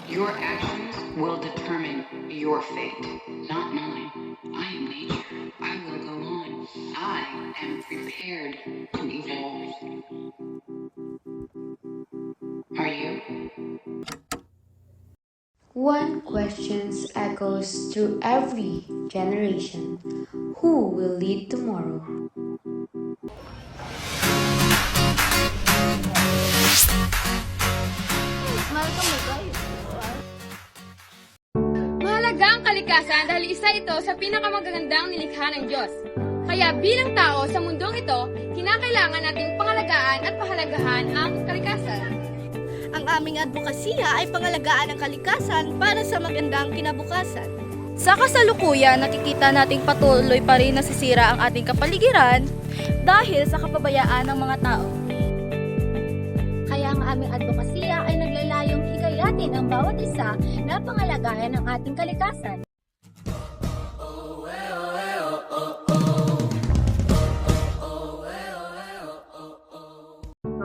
Your actions will determine your fate, not mine. I am nature. I will go on. I am prepared to evolve. Are you? One question echoes through every generation. Who will lead tomorrow? Mahalaga ang kalikasan dahil isa ito sa pinakamagagandang nilikha ng Diyos. Kaya bilang tao sa mundong ito, kinakailangan nating pangalagaan at pahalagahan ang kalikasan. Ang aming advokasya ay pangalagaan ng kalikasan para sa magandang kinabukasan. Sa kasalukuyan, nakikita nating patuloy pa rin nasisira ang ating kapaligiran dahil sa kapabayaan ng mga tao. Kaya ang aming advokasya ay naglalayong hikayatin ang bawat isa na pangalagaan ang ating kalikasan.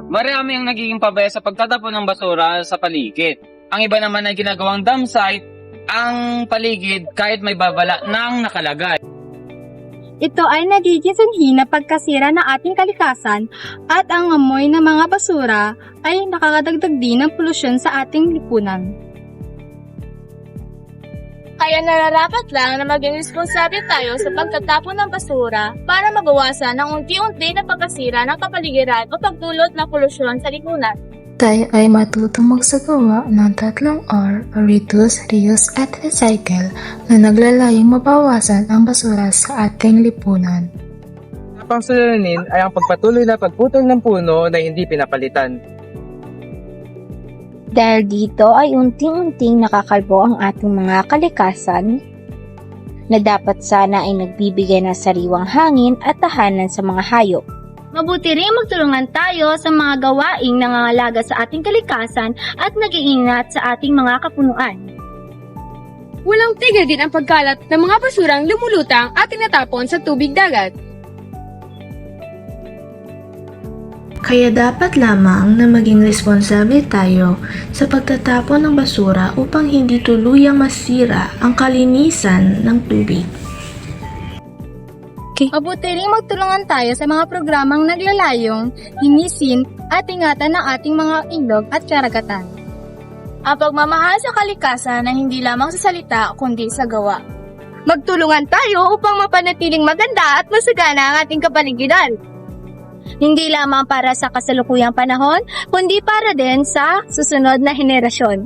Marami ang nagiging pabaya sa pagtatapon ng basura sa paligid. Ang iba naman ay ginagawang dump site ang paligid kahit may babala nang nakalagay. Ito ay nagiging sanhi na pagkasira ng ating kalikasan at ang amoy ng mga basura ay nakakadagdag din ng polusyon sa ating lipunan. Kaya nararapat lang na maging responsable tayo sa pagtatapon ng basura para mabawasan ang unti-unti na pagkasira ng kapaligiran o pagdulot ng polusyon sa lipunan. Tayo ay matutong magsagawa ng 3 R o reduce, reuse at recycle na naglalayong mabawasan ang basura sa ating lipunan. Ang suliranin ay ang pagpatuloy na pagputol ng puno na hindi pinapalitan. Dahil dito ay unting-unting nakakalbo ang ating mga kalikasan na dapat sana ay nagbibigay ng sariwang hangin at tahanan sa mga hayop. Mabuti rin magtulungan tayo sa mga gawaing nangangalaga sa ating kalikasan at nag-iingat sa ating mga kapunuan. Walang tigil din ang pagkalat ng mga basurang lumulutang at tinatapon sa tubig dagat. Kaya dapat lamang na maging responsable tayo sa pagtatapon ng basura upang hindi tuluyang masira ang kalinisan ng tubig. Mabuti rin magtulungan tayo sa mga programang naglalayong linisin at ingatan ng ating mga ilog at karagatan. Ang pagmamahal sa kalikasan na hindi lamang sa salita kundi sa gawa. Magtulungan tayo upang mapanatiling maganda at masagana ang ating kapaligiran. Hindi lamang para sa kasalukuyang panahon, kundi para din sa susunod na henerasyon.